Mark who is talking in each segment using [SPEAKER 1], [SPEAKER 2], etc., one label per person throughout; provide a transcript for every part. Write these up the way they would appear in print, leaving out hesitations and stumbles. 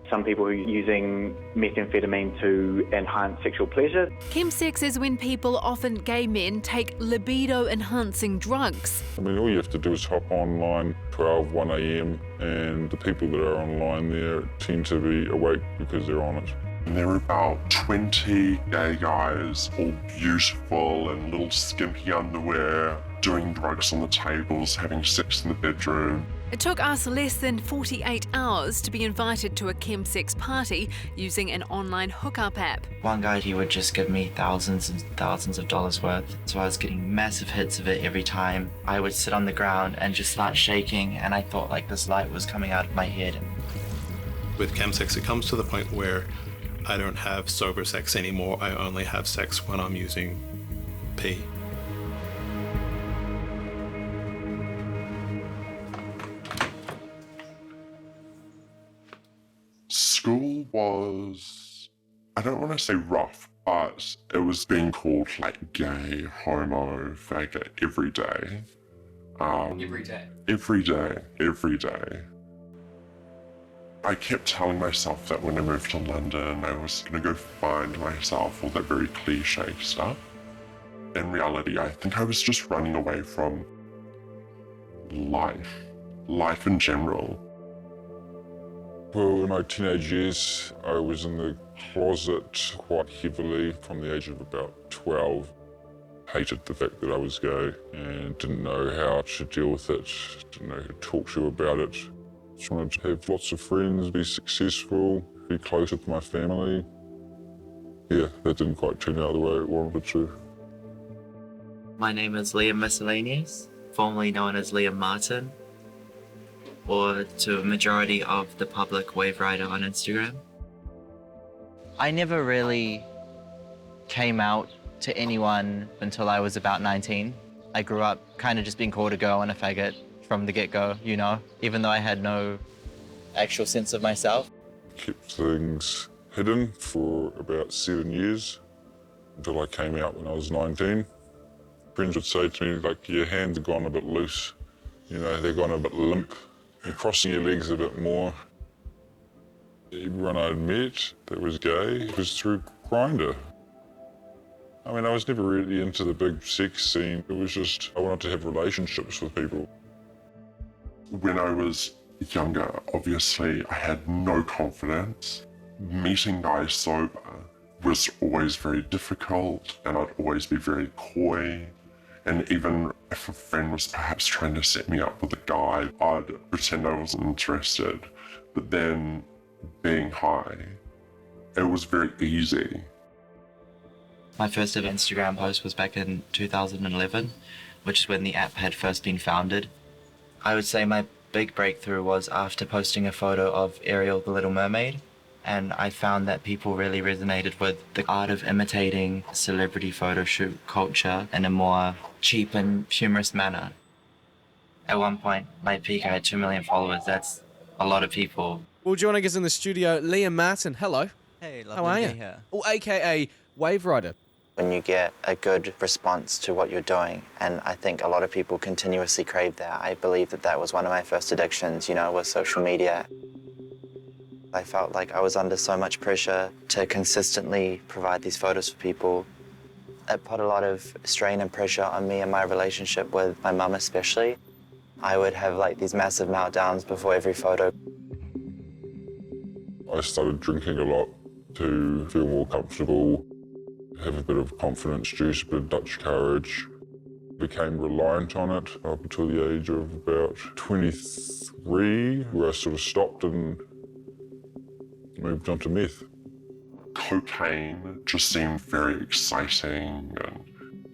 [SPEAKER 1] Some people are using methamphetamine to enhance sexual pleasure.
[SPEAKER 2] Chemsex is when people, often gay men, take libido-enhancing drugs.
[SPEAKER 3] I mean, all you have to do is hop online 1 a.m. and the people that are online there tend to be awake because they're on it.
[SPEAKER 4] And there were about 20 gay guys, all beautiful in little skimpy underwear, doing drugs on the tables, having sex in the bedroom.
[SPEAKER 2] It took us less than 48 hours to be invited to a Chemsex party using an online hookup app.
[SPEAKER 5] One guy, he would just give me thousands and thousands of dollars worth. So I was getting massive hits of it every time. I would sit on the ground and just start shaking, and I thought like this light was coming out of my head.
[SPEAKER 6] With Chemsex, it comes to the point where I don't have sober sex anymore. I only have sex when I'm using P.
[SPEAKER 4] School was, I don't want to say rough, but it was being called like gay, homo, faggot every day.
[SPEAKER 7] Every day?
[SPEAKER 4] Every day. I kept telling myself that when I moved to London, I was going to go find myself, all that very cliche stuff. In reality, I think I was just running away from life in general.
[SPEAKER 3] Well, in my teenage years, I was in the closet quite heavily from the age of about 12. Hated the fact that I was gay and didn't know how to deal with it, didn't know who to talk to about it. Just wanted to have lots of friends, be successful, be close with my family. Yeah, that didn't quite turn out the way I wanted it to.
[SPEAKER 5] My name is Liam Miscellaneous, formerly known as Liam Martin, or to a majority of the public, Wave Rider on Instagram. I never really came out to anyone until I was about 19. I grew up kind of just being called a girl and a faggot from the get-go, you know, even though I had no actual sense of myself.
[SPEAKER 3] Kept things hidden for about 7 years until I came out when I was 19. Friends would say to me, like, your hands have gone a bit loose, you know, they've gone a bit limp. You're crossing your legs a bit more. Everyone I'd met that was gay was through Grindr. I mean, I was never really into the big sex scene. It was just, I wanted to have relationships with people.
[SPEAKER 4] When I was younger, obviously, I had no confidence. Meeting guys sober was always very difficult, and I'd always be very coy. And even if a friend was perhaps trying to set me up with a guy, I'd pretend I wasn't interested. But then, being high, it was very easy.
[SPEAKER 5] My first ever Instagram post was back in 2011, which is when the app had first been founded. I would say my big breakthrough was after posting a photo of Ariel the Little Mermaid, and I found that people really resonated with the art of imitating celebrity photo shoot culture in a more cheap and humorous manner. At one point, my peak, I had 2 million followers. That's a lot of people.
[SPEAKER 7] Well, joining us in the studio, Liam Martin. Hello.
[SPEAKER 5] Hey,
[SPEAKER 7] How are you?
[SPEAKER 5] Here.
[SPEAKER 7] Oh, AKA Wave Rider.
[SPEAKER 5] When you get a good response to what you're doing, and I think a lot of people continuously crave that. I believe that that was one of my first addictions, you know, was social media. I felt like I was under so much pressure to consistently provide these photos for people. It put a lot of strain and pressure on me and my relationship with my mum especially. I would have like these massive meltdowns before every photo.
[SPEAKER 3] I started drinking a lot to feel more comfortable, have a bit of confidence juice, a bit of Dutch courage. Became reliant on it up until the age of about 23, where I sort of stopped and moved on to meth.
[SPEAKER 4] Cocaine just seemed very exciting, and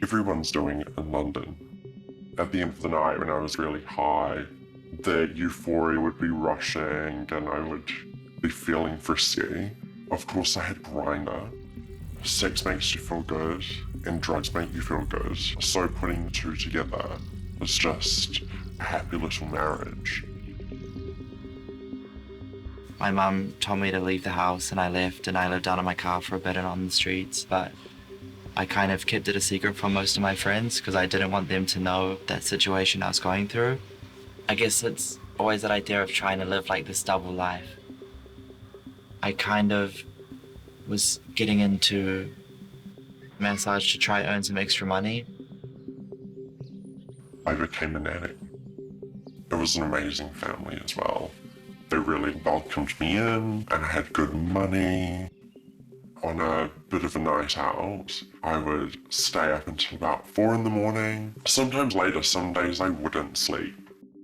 [SPEAKER 4] everyone's doing it in London. At the end of the night, when I was really high, the euphoria would be rushing and I would be feeling frisky. Of course, I had Grindr. Sex makes you feel good and drugs make you feel good. So putting the two together was just a happy little marriage.
[SPEAKER 5] My mum told me to leave the house and I left, and I lived out of my car for a bit and on the streets, but I kind of kept it a secret from most of my friends because I didn't want them to know that situation I was going through. I guess it's always that idea of trying to live like this double life. I kind of was getting into massage to try earn some extra money.
[SPEAKER 4] I became an addict. It was an amazing family as well. They really welcomed me in, and I had good money. On a bit of a night out, I would stay up until about 4 in the morning. Sometimes later, some days I wouldn't sleep.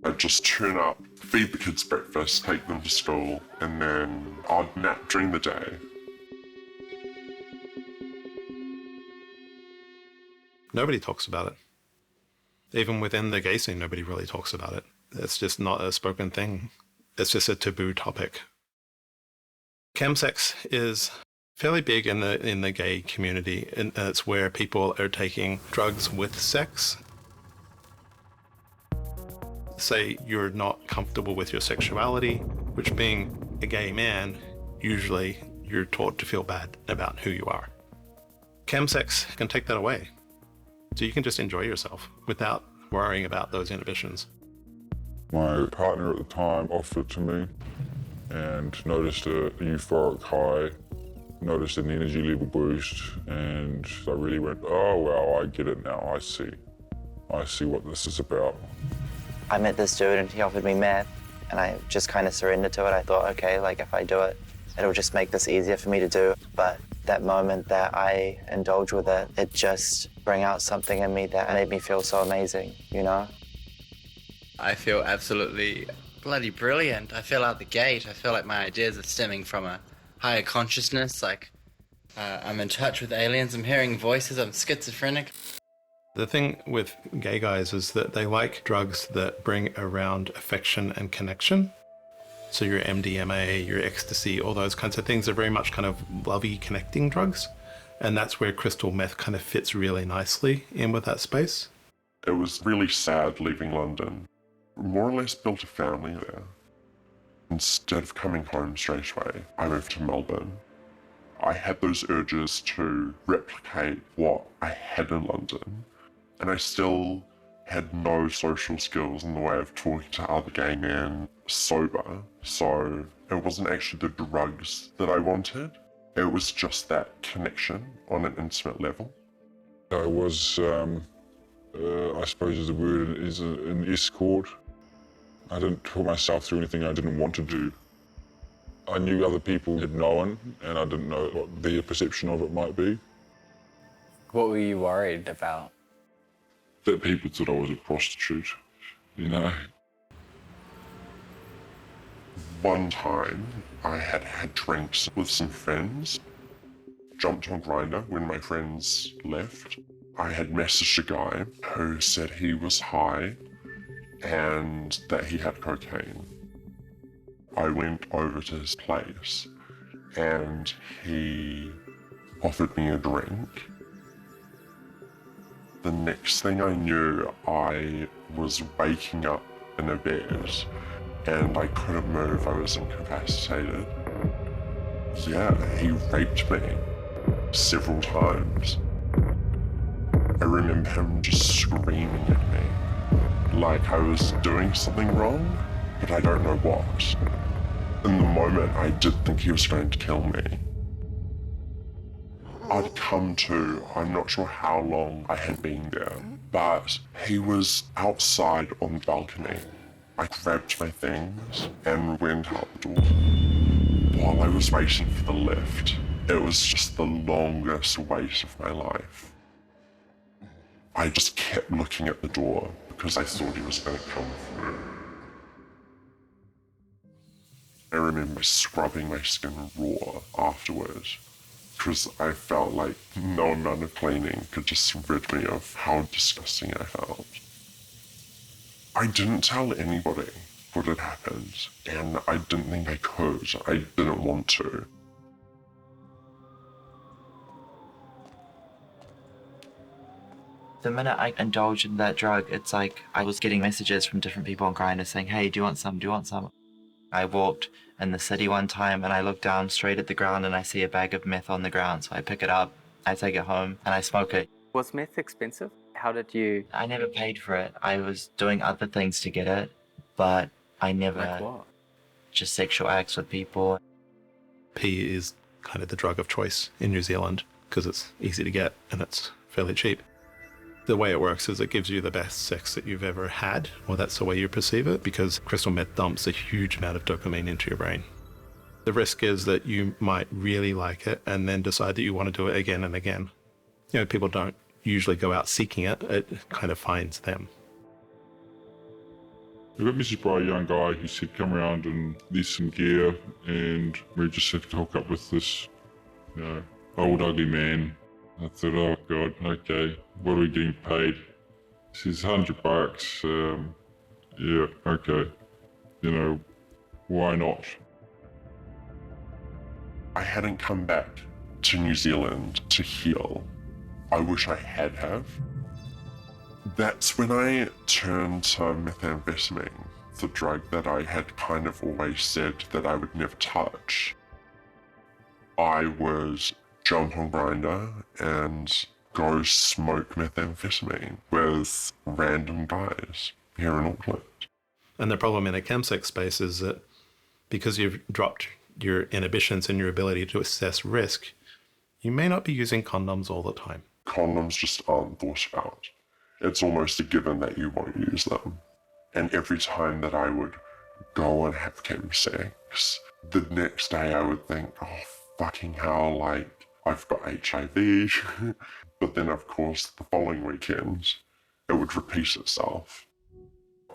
[SPEAKER 4] I'd just turn up, feed the kids breakfast, take them to school, and then I'd nap during the day.
[SPEAKER 6] Nobody talks about it. Even within the gay scene, nobody really talks about it. It's just not a spoken thing. It's just a taboo topic. Chemsex is fairly big in the gay community, and it's where people are taking drugs with sex. Say you're not comfortable with your sexuality, which being a gay man, usually you're taught to feel bad about who you are. Chemsex can take that away. So you can just enjoy yourself without worrying about those inhibitions.
[SPEAKER 3] My partner at the time offered it to me and noticed a euphoric high, noticed an energy level boost, and I really went, oh wow, I get it now, I see what this is about.
[SPEAKER 5] I met this dude and he offered me meth, and I just kind of surrendered to it. I thought, okay, like if I do it, it'll just make this easier for me to do. But that moment that I indulged with it, it just brought out something in me that made me feel so amazing, you know?
[SPEAKER 8] I feel absolutely bloody brilliant. I feel out the gate. I feel like my ideas are stemming from a higher consciousness. Like I'm in touch with aliens. I'm hearing voices. I'm schizophrenic.
[SPEAKER 6] The thing with gay guys is that they like drugs that bring around affection and connection. So your MDMA, your ecstasy, all those kinds of things are very much kind of lovey connecting drugs. And that's where crystal meth kind of fits really nicely in with that space.
[SPEAKER 4] It was really sad leaving London. More or less built a family there. Instead of coming home straight away, I moved to Melbourne. I had those urges to replicate what I had in London, and I still had no social skills in the way of talking to other gay men sober, so it wasn't actually the drugs that I wanted, it was just that connection on an intimate level.
[SPEAKER 3] I was, I suppose the word is an escort. I didn't put myself through anything I didn't want to do. I knew other people had known, and I didn't know what their perception of it might be.
[SPEAKER 9] What were you worried about?
[SPEAKER 3] That people thought I was a prostitute, you know.
[SPEAKER 4] One time, I had had drinks with some friends, jumped on Grindr when my friends left. I had messaged a guy who said he was high and that he had cocaine. I went over to his place and he offered me a drink. The next thing I knew, I was waking up in a bed and I couldn't move, I was incapacitated. Yeah, he raped me several times. I remember him just screaming at me like I was doing something wrong, but I don't know what. In the moment, I did think he was going to kill me. I'd come to, I'm not sure how long I had been there, but he was outside on the balcony. I grabbed my things and went out the door. While I was waiting for the lift, it was just the longest wait of my life. I just kept looking at the door because I thought he was going to come through. I remember scrubbing my skin raw afterwards because I felt like no amount of cleaning could just rid me of how disgusting I felt. I didn't tell anybody what had happened, and I didn't think I could. I didn't want to.
[SPEAKER 5] The minute I indulged in that drug, it's like I was getting messages from different people on Grindr saying, hey, do you want some? Do you want some? I walked in the city one time and I look down straight at the ground and I see a bag of meth on the ground. So I pick it up, I take it home and I smoke it.
[SPEAKER 9] Was meth expensive? How did you...
[SPEAKER 5] I never paid for it. I was doing other things to get it, but I never...
[SPEAKER 9] Like what?
[SPEAKER 5] Just sexual acts with people.
[SPEAKER 6] P is kind of the drug of choice in New Zealand because it's easy to get and it's fairly cheap. The way it works is it gives you the best sex that you've ever had, or that's the way you perceive it, because crystal meth dumps a huge amount of dopamine into your brain. The risk is that you might really like it and then decide that you want to do it again and again. You know, people don't usually go out seeking it, it kind of finds them.
[SPEAKER 3] I got messaged by a young guy who said, come around and there's some gear, and we just have to hook up with this, you know, old ugly man. I thought, oh God, okay, what are we getting paid? He says, $100. Yeah, okay. You know, why not?
[SPEAKER 4] I hadn't come back to New Zealand to heal. I wish I had have. That's when I turned to methamphetamine, the drug that I had kind of always said that I would never touch. I would jump on Grindr and go smoke methamphetamine with random guys here in Auckland.
[SPEAKER 6] And the problem in a chemsex space is that because you've dropped your inhibitions and your ability to assess risk, you may not be using condoms all the time.
[SPEAKER 4] Condoms just aren't thought about. It's almost a given that you won't use them. And every time that I would go and have chemsex, the next day I would think, oh, fucking hell, like, I've got HIV. But then, of course, the following weekend, it would repeat itself.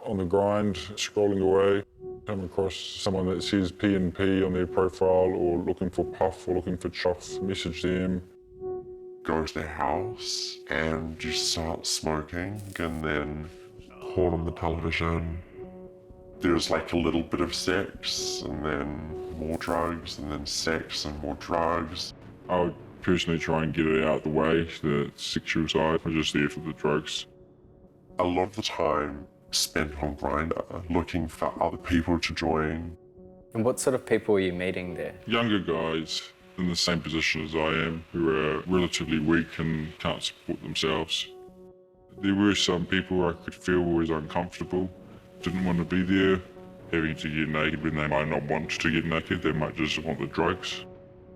[SPEAKER 3] On the grind, scrolling away, come across someone that says P&P on their profile, or looking for puff or looking for chuff, message them.
[SPEAKER 4] Go to their house and you start smoking, and then porn on the television. There's like a little bit of sex, and then more drugs, and then sex and more drugs.
[SPEAKER 3] I would personally try and get it out of the way, the sexual side. I was just there for the drugs.
[SPEAKER 4] A lot of the time spent on Grindr looking for other people to join.
[SPEAKER 9] And what sort of people are you meeting there?
[SPEAKER 3] Younger guys in the same position as I am, who are relatively weak and can't support themselves. There were some people I could feel was uncomfortable, didn't want to be there, having to get naked when they might not want to get naked, they might just want the drugs.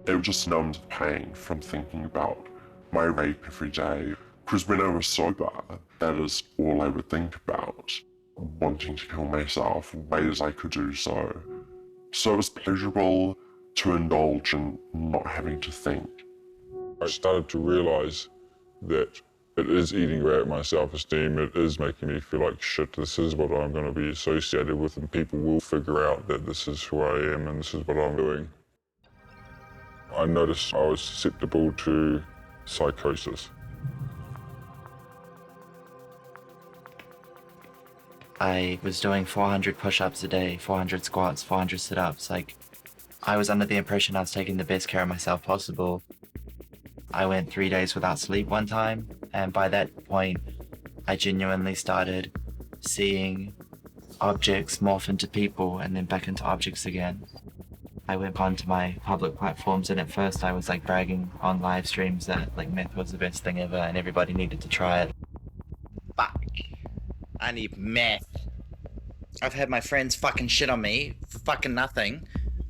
[SPEAKER 4] It just numbed the pain from thinking about my rape every day. Because when I was sober, that is all I would think about. Wanting to kill myself, ways I could do so. So it was pleasurable to indulge in not having to think.
[SPEAKER 3] I started to realise that it is eating away at my self-esteem, it is making me feel like shit, this is what I'm going to be associated with, and people will figure out that this is who I am and this is what I'm doing. I noticed I was susceptible to psychosis.
[SPEAKER 5] I was doing 400 push-ups a day, 400 squats, 400 sit-ups. Like, I was under the impression I was taking the best care of myself possible. I went 3 days without sleep one time, and by that point, I genuinely started seeing objects morph into people and then back into objects again. I went onto my public platforms, and at first I was like bragging on live streams that like meth was the best thing ever and everybody needed to try it. Fuck. I need meth. I've had my friends fucking shit on me for fucking nothing,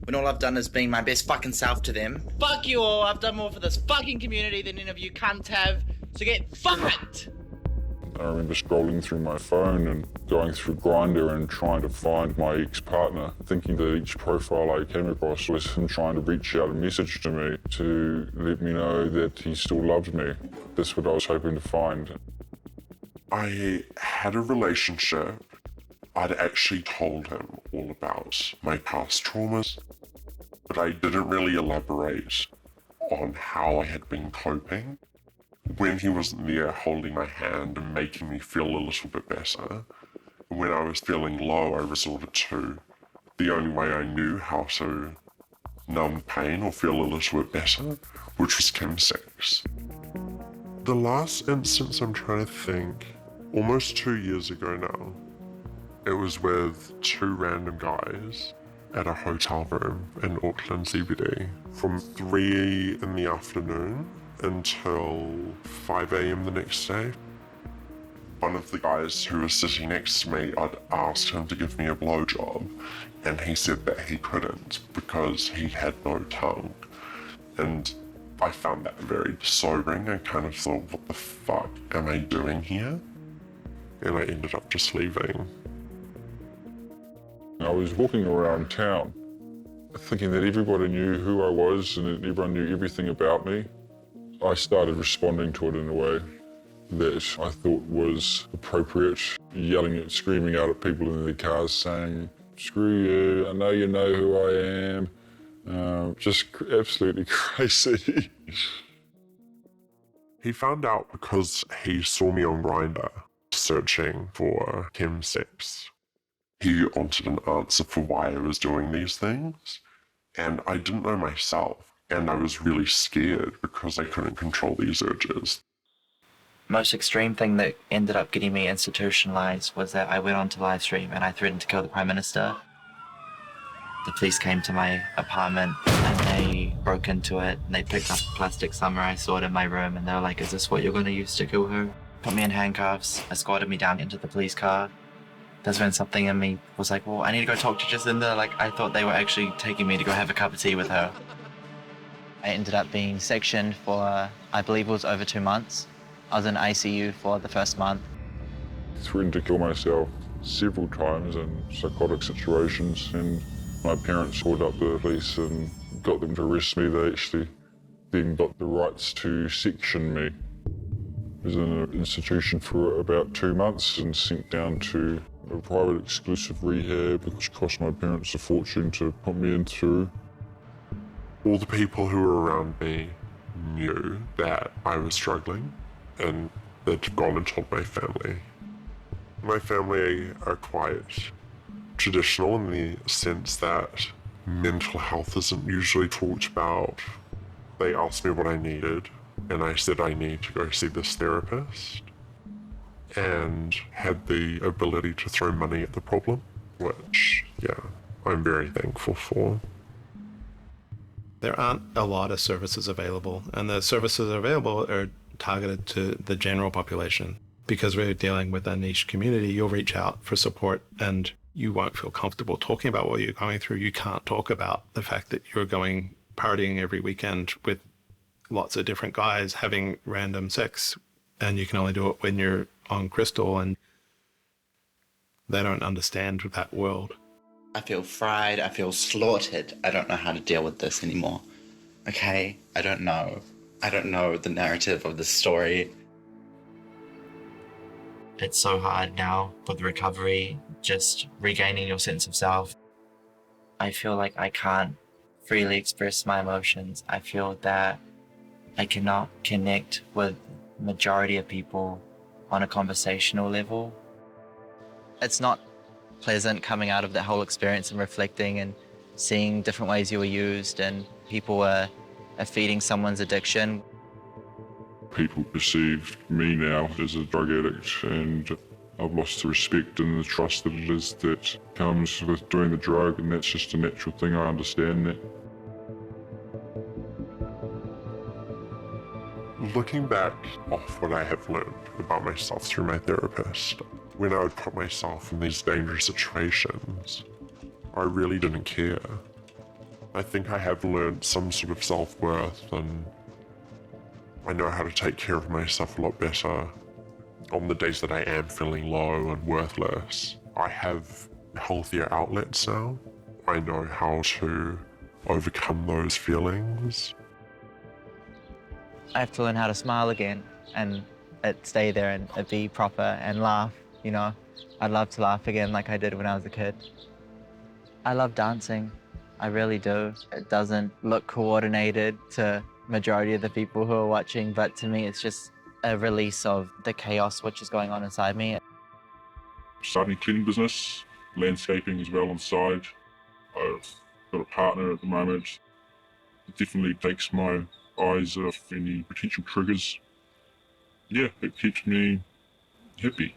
[SPEAKER 5] when all I've done is been my best fucking self to them. Fuck you all, I've done more for this fucking community than any of you cunts have, so get fucked!
[SPEAKER 3] I remember scrolling through my phone and going through Grindr and trying to find my ex-partner, thinking that each profile I came across was him trying to reach out a message to me to let me know that he still loved me. That's what I was hoping to find.
[SPEAKER 4] I had a relationship. I'd actually told him all about my past traumas, but I didn't really elaborate on how I had been coping. When he wasn't there holding my hand and making me feel a little bit better, when I was feeling low, I resorted to the only way I knew how to numb pain or feel a little bit better, which was chemsex. The last instance I'm trying to think, almost 2 years ago now, it was with 2 random guys at a hotel room in Auckland CBD from 3 in the afternoon until 5 a.m. the next day. One of the guys who was sitting next to me, I'd asked him to give me a blowjob, and he said that he couldn't because he had no tongue. And I found that very sobering. I kind of thought, what the fuck am I doing here? And I ended up just leaving.
[SPEAKER 3] I was walking around town thinking that everybody knew who I was and that everyone knew everything about me. I started responding to it in a way that I thought was appropriate, yelling and screaming out at people in their cars saying, "Screw you, I know you know who I am." Just absolutely crazy.
[SPEAKER 4] He found out because he saw me on Grindr searching for Chemsex. He wanted an answer for why I was doing these things, and I didn't know myself, and I was really scared because I couldn't control these urges.
[SPEAKER 5] Most extreme thing that ended up getting me institutionalized was that I went on to live stream and I threatened to kill the Prime Minister. The police came to my apartment and they broke into it and they picked up a plastic samurai sword in my room and they were like, "Is this what you're going to use to kill her?" Put me in handcuffs, escorted me down into the police car. That's when something in me was like, well, I need to go talk to Jacinda. Like, I thought they were actually taking me to go have a cup of tea with her. I ended up being sectioned for, I believe it was over 2 months. I was in ICU for the first month.
[SPEAKER 3] Threatened to kill myself several times in psychotic situations, and my parents called up the police and got them to arrest me. They actually then got the rights to section me. I was in an institution for about 2 months and sent down to a private exclusive rehab, which cost my parents a fortune to put me in through.
[SPEAKER 4] All the people who were around me knew that I was struggling, and they'd gone and told my family. My family are quite traditional in the sense that mental health isn't usually talked about. They asked me what I needed, and I said I need to go see this therapist, and had the ability to throw money at the problem, which, yeah, I'm very thankful for.
[SPEAKER 6] There aren't a lot of services available, and the services available are targeted to the general population. Because we're dealing with a niche community, you'll reach out for support and you won't feel comfortable talking about what you're going through. You can't talk about the fact that you're going partying every weekend with lots of different guys having random sex, and you can only do it when you're on crystal, and they don't understand that world.
[SPEAKER 8] I feel fried, I feel slaughtered. I don't know how to deal with this anymore. Okay? I don't know. I don't know the narrative of the story.
[SPEAKER 5] It's so hard now with recovery, just regaining your sense of self. I feel like I can't freely express my emotions. I feel that I cannot connect with the majority of people on a conversational level. It's not pleasant coming out of that whole experience and reflecting and seeing different ways you were used and people are feeding someone's addiction.
[SPEAKER 3] People perceive me now as a drug addict, and I've lost the respect and the trust that it is that comes with doing the drug, and that's just a natural thing. I understand that.
[SPEAKER 4] Looking back off what I have learned about myself through my therapist, when I would put myself in these dangerous situations, I really didn't care. I think I have learned some sort of self-worth, and I know how to take care of myself a lot better. On the days that I am feeling low and worthless, I have healthier outlets now. I know how to overcome those feelings.
[SPEAKER 5] I have to learn how to smile again and stay there and be proper and laugh, you know. I'd love to laugh again like I did when I was a kid. I love dancing. I really do. It doesn't look coordinated to majority of the people who are watching, but to me it's just a release of the chaos which is going on inside me.
[SPEAKER 3] Starting a cleaning business, landscaping as well on the side. I've got a partner at the moment. It definitely takes my eyes off any potential triggers. Yeah, it keeps me happy.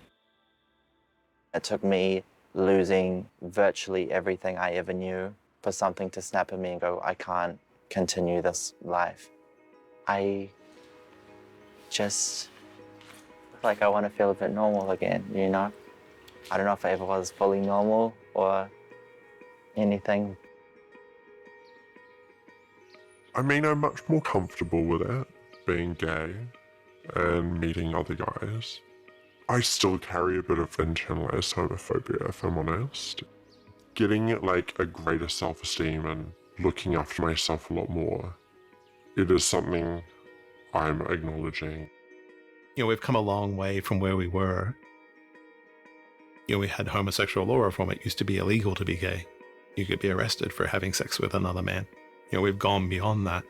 [SPEAKER 5] It took me losing virtually everything I ever knew for something to snap at me and go, I can't continue this life. I just Like I want to feel a bit normal again, you know? I don't know if I ever was fully normal or anything.
[SPEAKER 4] I mean, I'm much more comfortable with it, being gay and meeting other guys. I still carry a bit of internalized homophobia, if I'm honest. Getting like a greater self-esteem and looking after myself a lot more, it is something I'm acknowledging.
[SPEAKER 6] You know, we've come a long way from where we were. You know, we had homosexual law reform. It used to be illegal to be gay. You could be arrested for having sex with another man. You know, we've gone beyond that,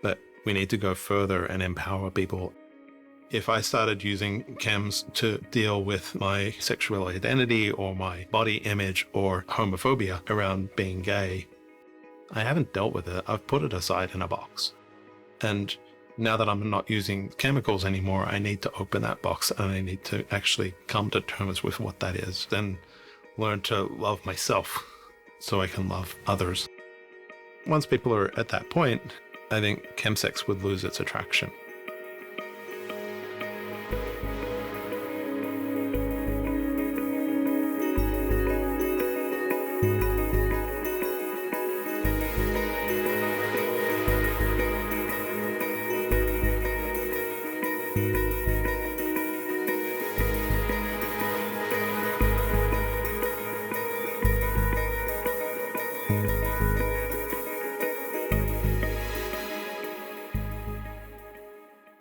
[SPEAKER 6] but we need to go further and empower people. If I started using chems to deal with my sexual identity or my body image or homophobia around being gay, I haven't dealt with it. I've put it aside in a box. And now that I'm not using chemicals anymore, I need to open that box and I need to actually come to terms with what that is, then learn to love myself so I can love others. Once people are at that point, I think chemsex would lose its attraction.